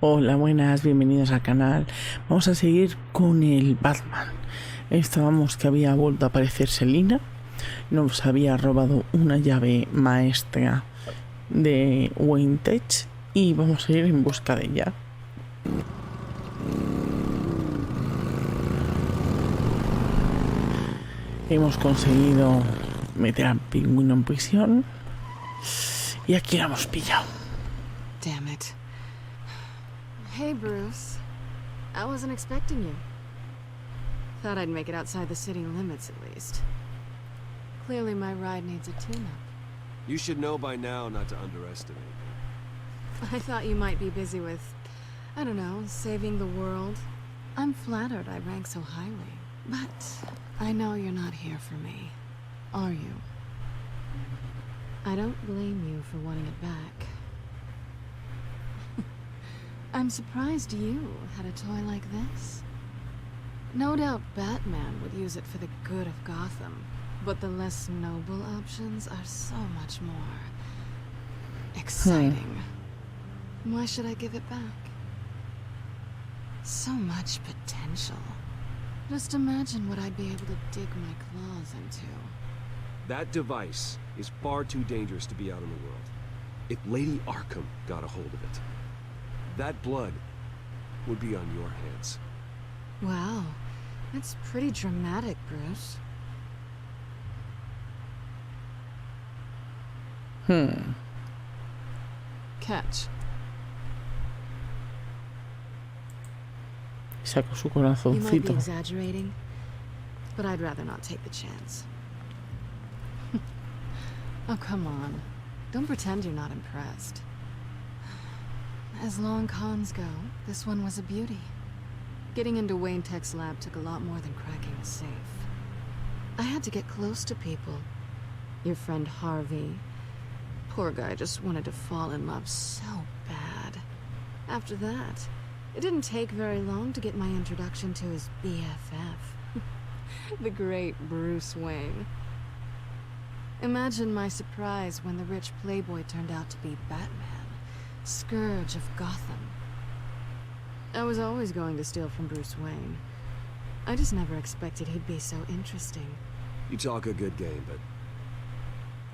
Hola, buenas, bienvenidos al canal. Vamos a seguir con el Batman. Estábamos que había vuelto a aparecer Selina. Nos había robado una llave maestra de Wayne Tech y vamos a ir en busca de ella. Hemos conseguido meter al pingüino en prisión y aquí la hemos pillado. Damn it. Hey, Bruce. I wasn't expecting you. Thought I'd make it outside the city limits at least. Clearly my ride needs a tune-up. You should know by now not to underestimate me. I thought you might be busy with, I don't know, saving the world. I'm flattered I rank so highly. But I know you're not here for me, are you? I don't blame you for wanting it back. I'm surprised you had a toy like this. No doubt Batman would use it for the good of Gotham, but the less noble options are so much more exciting. Why should I give it back? So much potential. Just imagine what I'd be able to dig my claws into. That device is far too dangerous to be out in the world. If Lady Arkham got a hold of it, that blood would be on your hands. Wow, that's pretty dramatic, Bruce. Catch. Saco su You might be corazoncito. exaggerating, but I'd rather not take the chance. Oh, come on. Don't pretend you're not impressed. As long cons go, this one was a beauty. Getting into Wayne Tech's lab took a lot more than cracking the safe. I had to get close to people. Your friend Harvey. Poor guy just wanted to fall in love so bad. After that, it didn't take very long to get my introduction to his BFF. The great Bruce Wayne. Imagine my surprise when the rich playboy turned out to be Batman, scourge of Gotham. I was always going to steal from Bruce Wayne. I just never expected he'd be so interesting. You talk a good game, but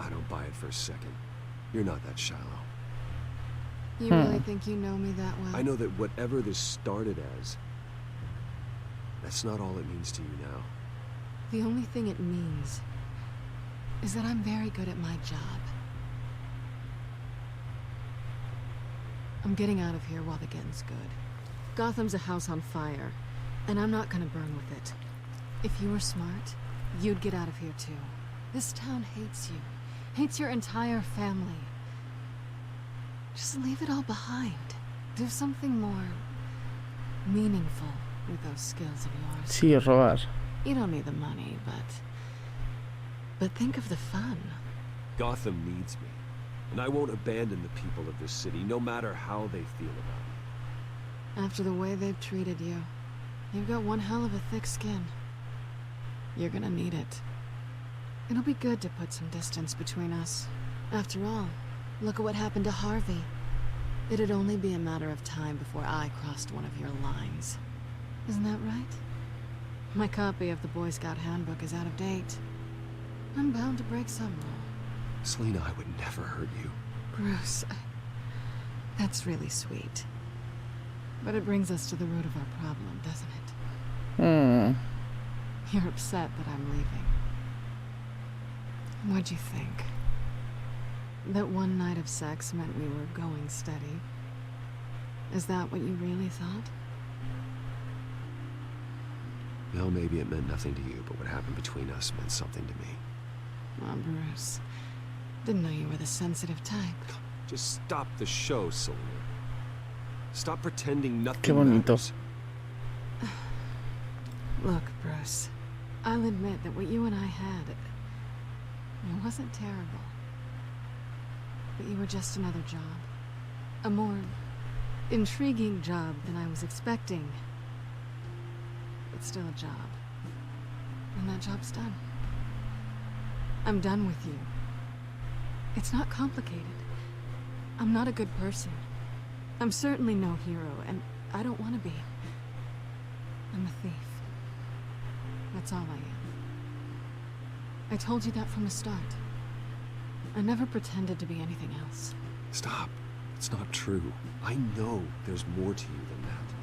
I don't buy it for a second. You're not that shallow. You really think you know me that well? I know that whatever this started as, that's not all it means to you now. The only thing it means is that I'm very good at my job. I'm getting out of here while the getting's good. Gotham's a house on fire, and I'm not gonna burn with it. If you were smart, you'd get out of here too. This town hates you, hates your entire family. Just leave it all behind. Do something more meaningful with those skills of yours. Sí, robar. You don't need the money, but think of the fun. Gotham needs me, and I won't abandon the people of this city, no matter how they feel about me. After the way they've treated you, you've got one hell of a thick skin. You're gonna need it. It'll be good to put some distance between us. After all, look at what happened to Harvey. It'd only be a matter of time before I crossed one of your lines. Isn't that right? My copy of the Boy Scout handbook is out of date. I'm bound to break some rule. Selina, I would never hurt you. Bruce, that's really sweet. But it brings us to the root of our problem, doesn't it? You're upset that I'm leaving. What'd you think? That one night of sex meant we were going steady? Is that what you really thought? Well, maybe it meant nothing to you, but what happened between us meant something to me. Oh, Bruce. Didn't know you were the sensitive type. Just stop the show, Selina. Stop pretending nothing Qué bonito. matters. Look, Bruce. I'll admit that what you and I had, it wasn't terrible. But you were just another job. A more intriguing job than I was expecting. But still a job. And that job's done. I'm done with you. It's not complicated. I'm not a good person. I'm certainly no hero, and I don't want to be. I'm a thief. That's all I am. I told you that from the start. I never pretended to be anything else. Stop. It's not true. I know there's more to you than that.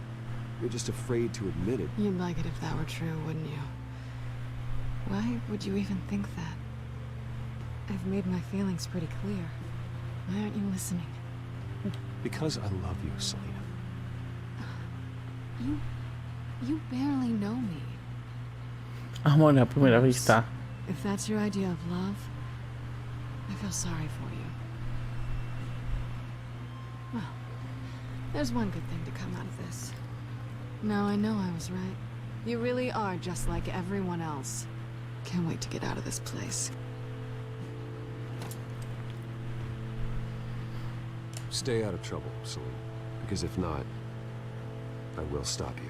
You're just afraid to admit it. You'd like it if that were true, wouldn't you? Why would you even think that? I've made my feelings pretty clear. Why aren't you listening? Because I love you, Selena. You barely know me. Amor a primera vista. If that's your idea of love, I feel sorry for you. Well, there's one good thing to come out of this. Now I know I was right. You really are just like everyone else. Can't wait to get out of this place. Stay out of trouble, Selena. Because if not, I will stop you.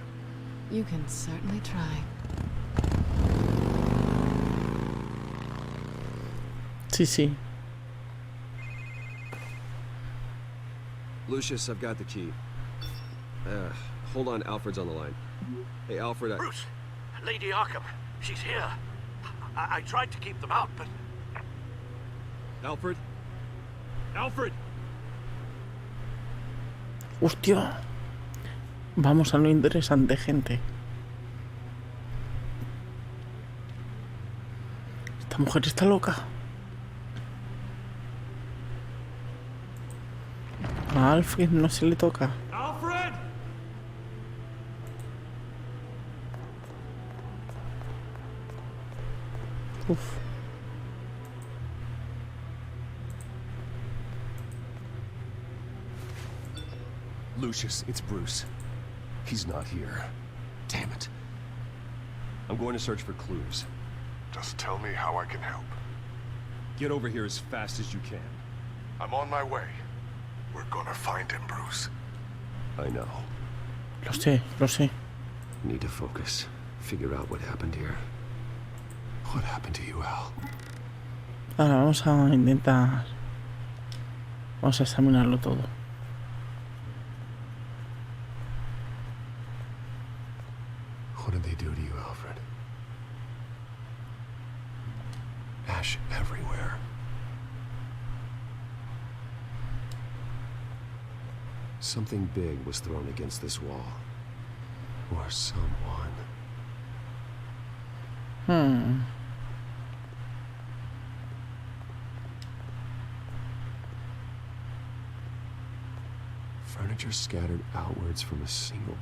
You can certainly try. Sí, sí. Lucius, I've got the key. Hold on, Alfred's on the line. Hey, Alfred, Bruce! Lady Arkham, she's here. I tried to keep them out, but... Alfred? Alfred! Hostia. Vamos a lo interesante, gente. Esta mujer está loca. A Alfred no se le toca. Alfred! Uf. Lucius, it's Bruce. He's not here. Damn it. I'm going to search for clues. Just tell me how I can help. Get over here as fast as you can. I'm on my way. We're gonna find him, Bruce. I know. Lo sé, lo sé. Need to focus. Figure out what happened here. What happened to you, Al? Ahora vamos a intentar... Vamos a examinarlo todo. What did they do to you, Alfred? Ash everywhere. Something big was thrown against this wall. Or someone. Furniture scattered outwards from a single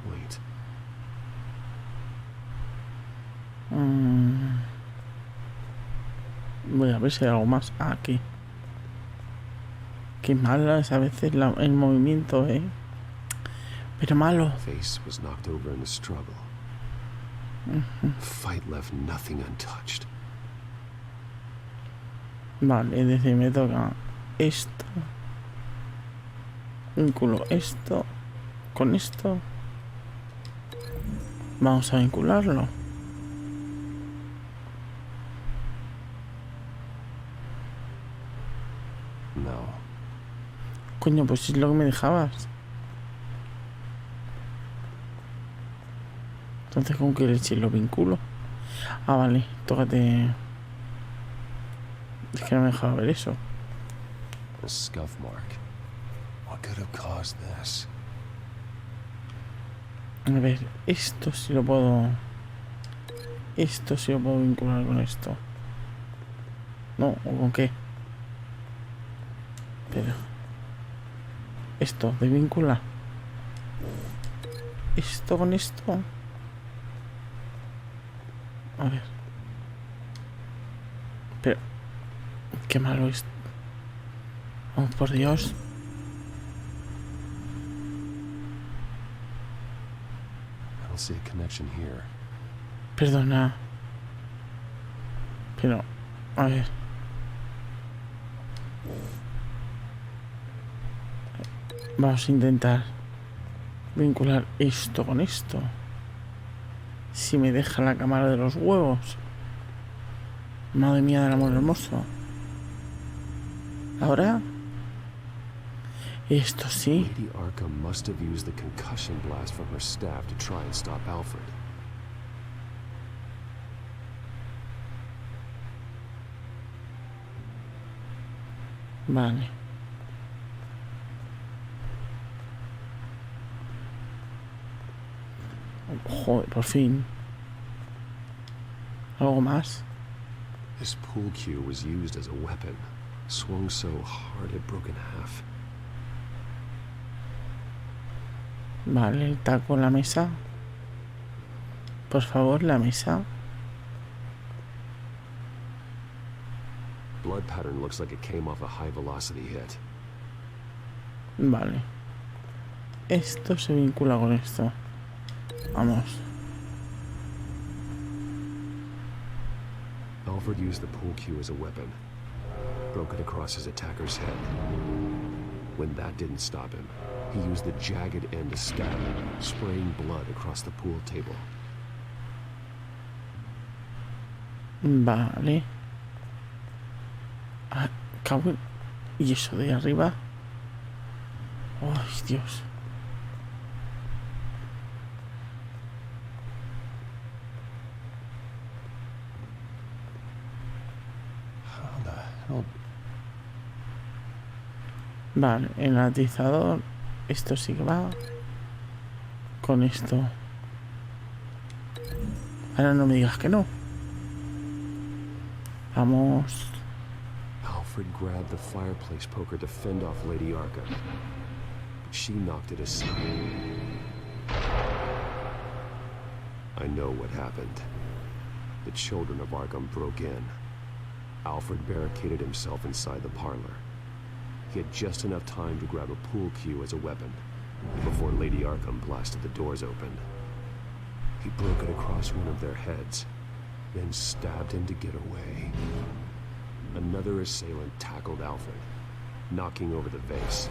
point. Voy a ver si hay algo más. Ah, aquí. Qué malo es a veces el movimiento, Pero malo. Face was knocked over in the struggle. Fight left nothing untouched. Vale, es decir, me toca esto. Vinculo esto con esto. Vamos a vincularlo. No. Coño, pues es lo que me dejabas. Entonces, ¿con qué leche lo vinculo? Ah, vale, tócate. Es que no me dejaba ver eso. A scuff mark. What could have caused this? A ver, esto sí lo puedo... Esto sí lo puedo vincular con esto. No, ¿o con qué? Pero... Esto, de vincular. Esto con esto. A ver. Pero... Qué malo es. Oh, por Dios. I don't see a connection here. Perdona. Pero... A ver. Vamos a intentar vincular esto con esto. Si me deja la cámara de los huevos. Madre mía del amor hermoso. Ahora. Esto sí. Lady Arkham must have used the concussion blast from her staff to try and stop Alfred. Vale. Joder, por fin. ¿Algo más? This pool cue was used as a weapon. Swung so hard it broke in half. Vale, el taco en la mesa. Por favor, la mesa. Blood pattern looks like it came off a high velocity hit. Vale. Esto se vincula con esto. Vamos. Alfred used the pool cue as a weapon. Broke it across his attacker's head. When that didn't stop him, he used the jagged end to stab him, spraying blood across the pool table. Vale. Ah, cabrón. ¿Y eso de arriba? Ay, Dios. How the hell? Vale, el atizador. Esto sí que va. Con esto. Ahora no me digas que no. Vamos. Alfred grabbed the fireplace poker to fend off Lady Arkham, but she knocked it aside. I know what happened. The children of Arkham broke in. Alfred barricaded himself inside the parlor. He had just enough time to grab a pool cue as a weapon before Lady Arkham blasted the doors open. He broke it across one of their heads, then stabbed him to get away. Another assailant tackled Alfred, knocking over the vase.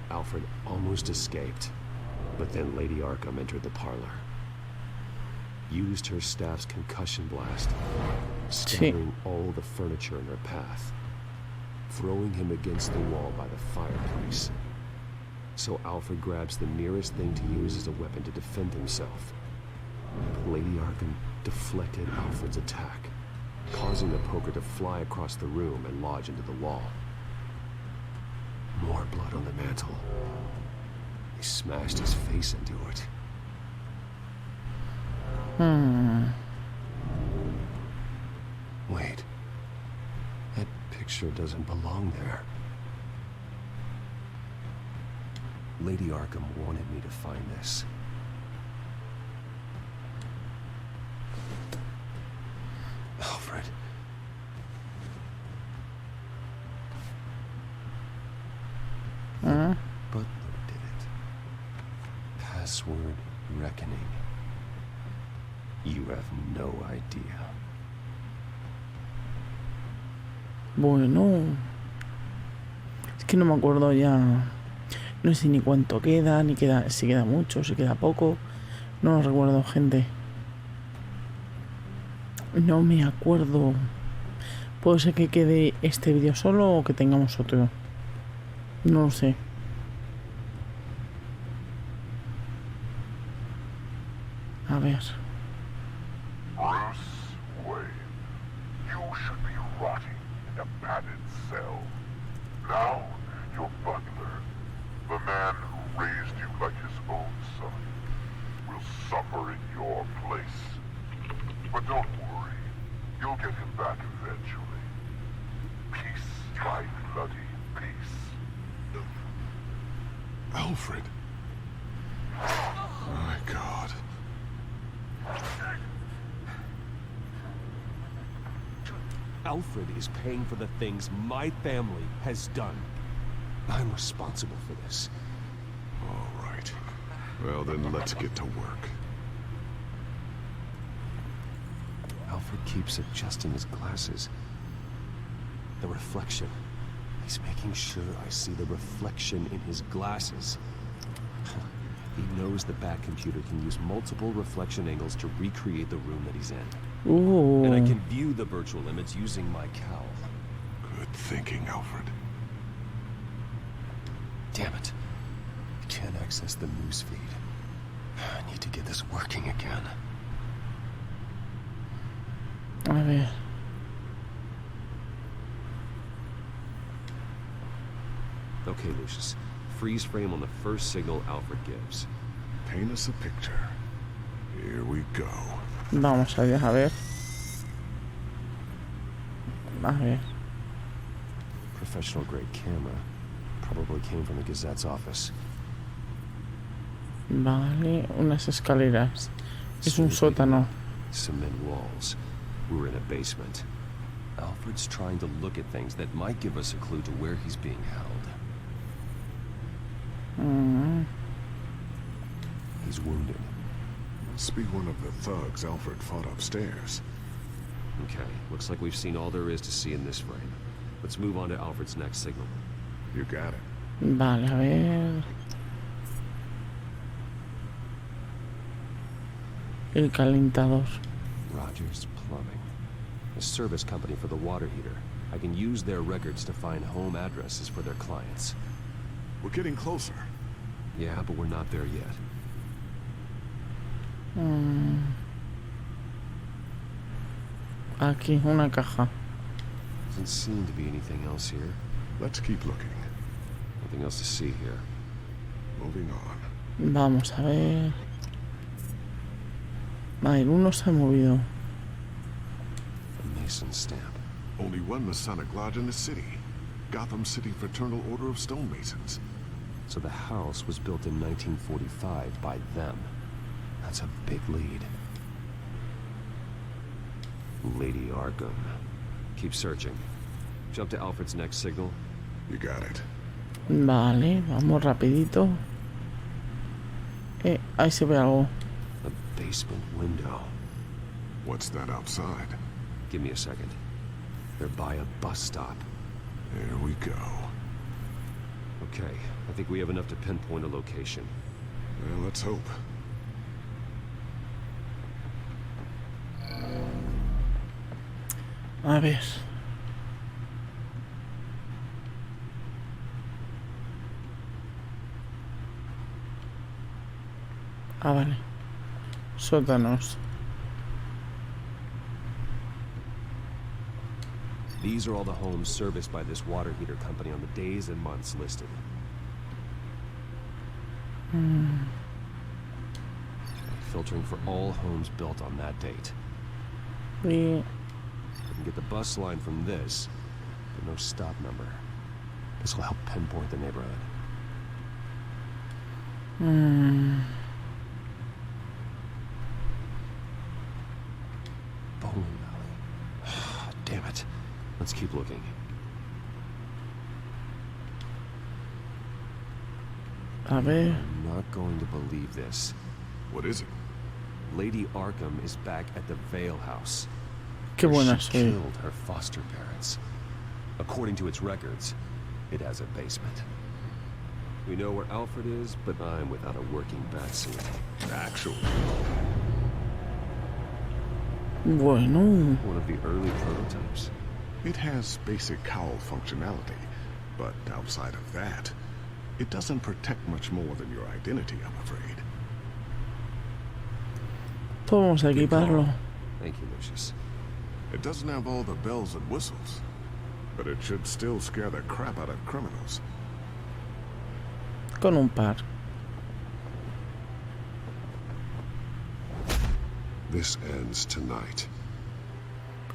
Alfred almost escaped, but then Lady Arkham entered the parlor. Used her staff's concussion blast, scattering all the furniture in her path, throwing him against the wall by the fireplace. So Alfred grabs the nearest thing to use as a weapon to defend himself. But Lady Arkham deflected Alfred's attack, causing the poker to fly across the room and lodge into the wall. More blood on the mantle. He smashed his face into it. Wait. That picture doesn't belong there. Lady Arkham wanted me to find this. Alfred. Butler did it. Password reckoning. You have no idea. Bueno. Es que no me acuerdo ya. No sé ni cuánto queda, ni queda, si queda mucho, si queda poco. No lo recuerdo, gente. No me acuerdo. Puede ser que quede este vídeo solo o que tengamos otro. No lo sé. A ver. Bruce Wayne, you should be rotting in a padded cell. Now, your butler, the man who raised you like his own son, will suffer in your place. But don't worry, you'll get him back eventually. Peace, my bloody peace. Alfred. My God. Alfred is paying for the things my family has done. I'm responsible for this. All right. Well, then let's get to work. Alfred keeps adjusting his glasses. The reflection. He's making sure I see the reflection in his glasses. He knows the back computer can use multiple reflection angles to recreate the room that he's in. Ooh. And I can view the virtual image using my cowl. Good thinking, Alfred. Damn it. I can't access the news feed. I need to get this working again. A ver. Okay, Lucius. Freeze frame on the first signal Alfred gives. Paint us a picture. Here we go. Vamos allá, a ver. A ver. Professional grade camera. Probably came from the Gazette's office. Vale, unas escaleras. Es un sótano. Cement walls. We're in a basement. Alfred's trying to look at things that might give us a clue to where he's being held. He's wounded. Must be one of the thugs Alfred fought upstairs. Okay, looks like we've seen all there is to see in this frame. Let's move on to Alfred's next signal. You got it. Vale, a ver. El calentador. Rogers Plumbing. A service company for the water heater. I can use their records to find home addresses for their clients. We're getting closer. Yeah, but we're not there yet. Aquí, una caja. Doesn't seem to be anything else here. Let's keep looking. Nothing else to see here. Moving on. Vamos a ver. A ver, uno se ha movido. A Mason stamp. Only one Masonic lodge in the city. Gotham City Fraternal Order of Stonemasons. So the house was built in 1945 by them. That's a big lead. Lady Arkham. Keep searching. Jump to Alfred's next signal. You got it. Vale, vamos rapidito. Ahí se ve algo. A basement window. What's that outside? Give me a second. They're by a bus stop. There we go. Okay, I think we have enough to pinpoint a location. Well, let's hope. A ver. Ah, vale. Sótanos. These are all the homes serviced by this water heater company on the days and months listed. Filtering for all homes built on that date. Y... We can get the bus line from this, but no stop number. This will help pinpoint the neighborhood. Bowling alley. Damn it. Let's keep looking. A ver. I'm not going to believe this. What is it? Lady Arkham is back at the Vale House. Qué buena She soy. killed her foster parents. According to its records, it has a basement. We know where Alfred is, but I'm without a working bat suit. Actually. Bueno. One of the early prototypes. It has basic cowl functionality, but outside of that, it doesn't protect much more than your identity, I'm afraid. Vamos a equiparlo. Thank you, Lucius. It doesn't have all the bells and whistles, but it should still scare the crap out of criminals. Con un par. This ends tonight.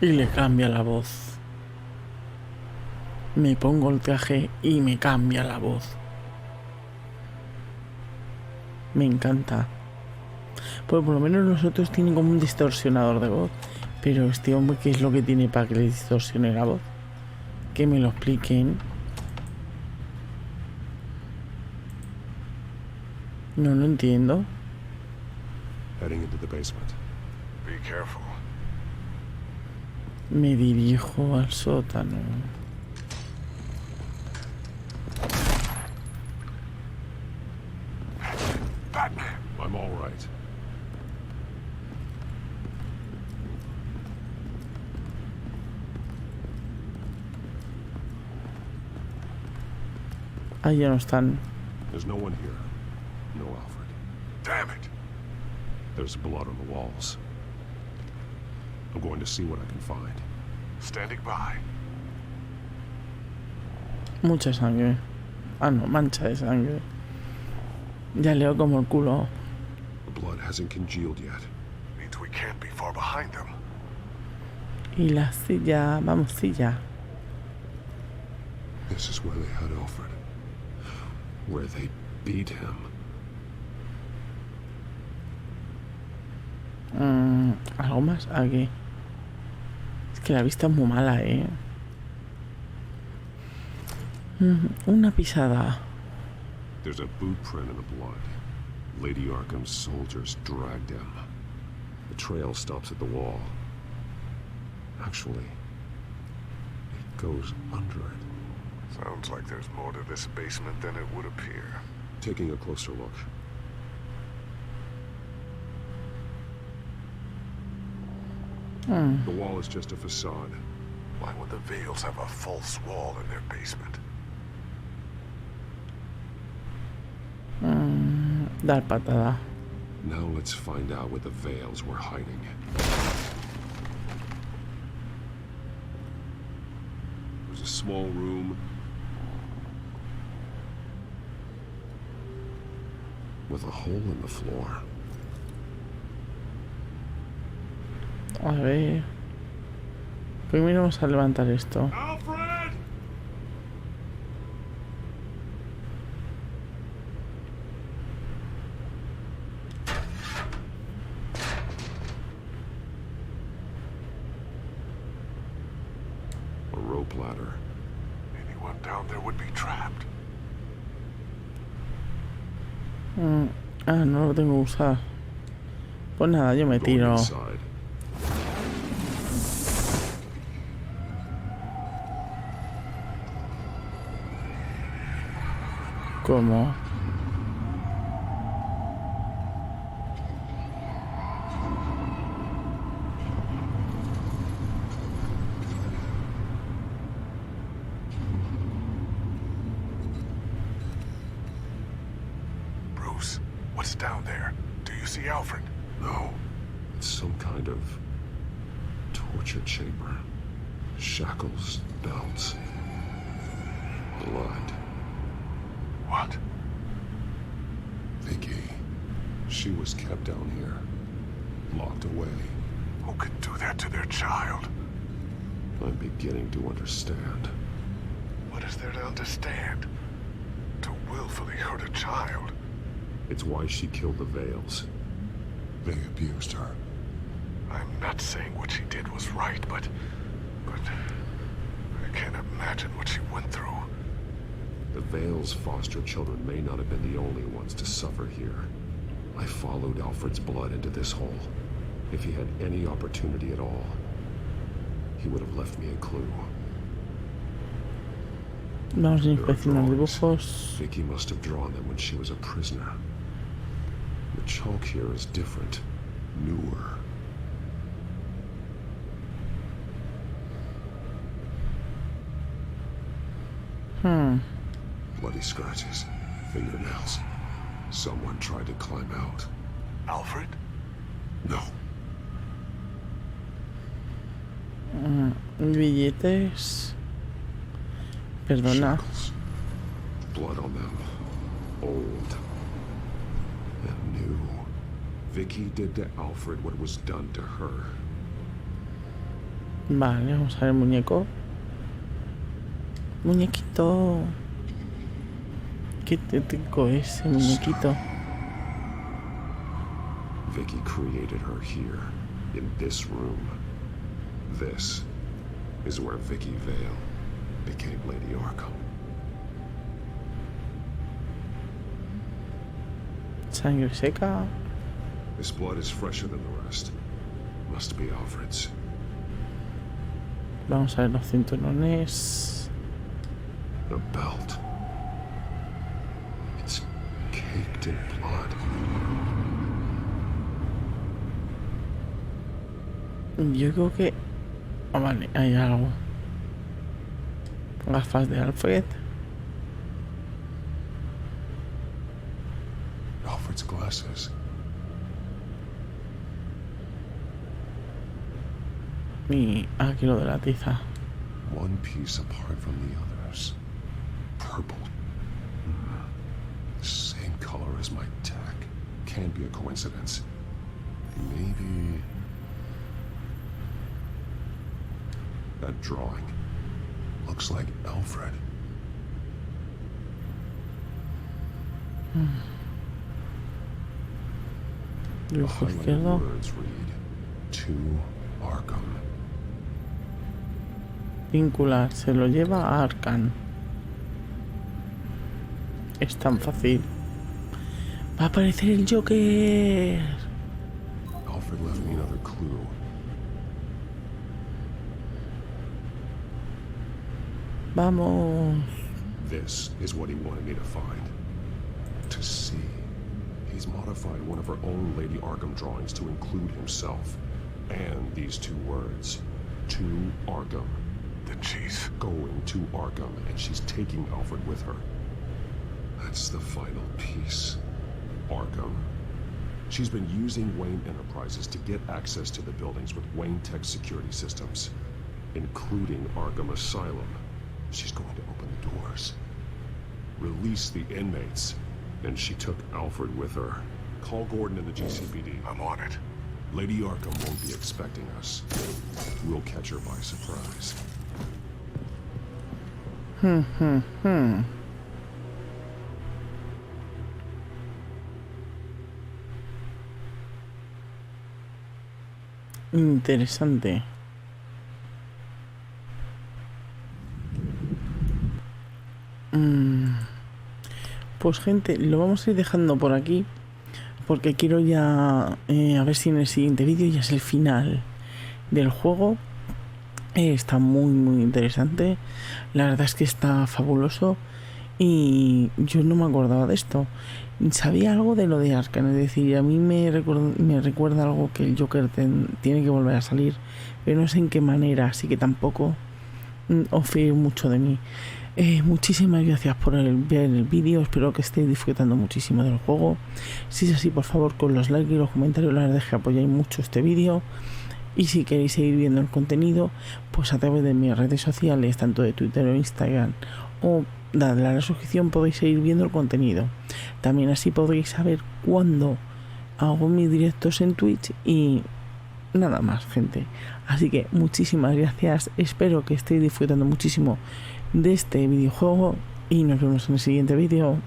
Y le cambia la voz. Me pongo el traje y me cambia la voz. Me encanta. Pues por lo menos los otros tienen como un distorsionador de voz. Pero este hombre, ¿qué es lo que tiene para que le distorsione la voz? Que me lo expliquen. No lo entiendo. Heading into the basement. Be careful. Me dirijo al sótano. Batman! I'm all right. Ahí ya no están. There's no one here. No Alfred. Damn it! There's blood on the walls. I'm going to see what I can find. Standing by. Mucha sangre. Ah, no, mancha de sangre. Ya leo como el culo. The blood hasn't congealed yet. Means we can't be far behind them. Y la silla, vamos, silla. This is where they had Alfred. Where they beat him. Algo más aquí. Es que la vista es muy mala, Una pisada. There's a boot print in the blood. Lady Arkham's soldiers dragged him. The trail stops at the wall. Actually, it goes under it. Sounds like there's more to this basement than it would appear. Taking a closer look. The wall is just a facade. Why would the Vales have a false wall in their basement? Dar patada. Now let's find out where the Vales were hiding. There's a small room with a hole in the floor. A ver. Primero vamos a levantar esto. Alfred! A rope ladder. Anyone down there would be trapped. Ah, no lo tengo que usar. Pues nada, yo me Going tiro. inside. ¿Cómo? Bruce, what's down there? Do you see Alfred? No. It's some kind of torture chamber. Shackles, belts, blood. What? Vicky. She was kept down here. Locked away. Who could do that to their child? I'm beginning to understand. What is there to understand? To willfully hurt a child? It's why she killed the Vales. They abused her. I'm not saying what she did was right, but I can't imagine what she went through. The Vales' foster children may not have been the only ones to suffer here. I followed Alfred's blood into this hole. If he had any opportunity at all, he would have left me a clue. Vamos a There are inspeccionar drawings. dibujos. Vicky must have drawn them when she was a prisoner. The chalk here is different, newer. Bloody scratches, fingernails. Someone tried to climb out. Alfred? No. Billetes. Perdona. Shackles. Blood on them. Old. And new. Vicky did to Alfred what was done to her. Vale, vamos a ver el muñeco. Muñequito. Qué tétrico ese muñequito. Vicky created her here, in this room. This is where Vicky Vale became Lady Arkham. Sangre seca. This blood is fresher than the rest. Must be Alfred's. Vamos a ver los cinturones. A belt. It's caked in blood. Yo creo que... Ah, vale, hay algo. Gafas de Alfred. glasses. Y aquí lo de la tiza. One piece apart from the others. Purple. The same color as my tech. Can't be a coincidence. Maybe... That drawing looks like Alfred. Y The ojo highlighted izquierdo. words read, "To Arkham." Vincular. Se lo lleva a Arkham. Es tan fácil. Va a aparecer el Joker. Alfred left me another clue. Vamos. This is what he wanted me to find. To see. He's modified one of her own Lady Arkham drawings to include himself. And these two words. To Arkham. Then she's... Going to Arkham, and she's taking Alfred with her. That's the final piece. Arkham. She's been using Wayne Enterprises to get access to the buildings with Wayne Tech security systems, including Arkham Asylum. She's going to open the doors, release the inmates, and she took Alfred with her. Call Gordon and the GCPD. I'm on it. Lady Arkham won't be expecting us. We'll catch her by surprise. Interesante. Pues gente, lo vamos a ir dejando por aquí porque quiero ya a ver si en el siguiente vídeo ya es el final del juego. Está muy interesante, la verdad es que está fabuloso y yo no me acordaba de esto. Sabía algo de lo de Arkham, es decir, a mí me recuerda algo que el Joker tiene que volver a salir, pero no sé en qué manera, así que tampoco os fiéis mucho de mí. Muchísimas gracias por ver el vídeo, espero que estéis disfrutando muchísimo del juego. Si es así, por favor, con los likes y los comentarios, la verdad es que apoyáis mucho este vídeo. Y si queréis seguir viendo el contenido, pues a través de mis redes sociales, tanto de Twitter o Instagram, o dadle a la suscripción, podéis seguir viendo el contenido. También así podréis saber cuándo hago mis directos en Twitch y nada más, gente. Así que muchísimas gracias, espero que estéis disfrutando muchísimo de este videojuego y nos vemos en el siguiente vídeo.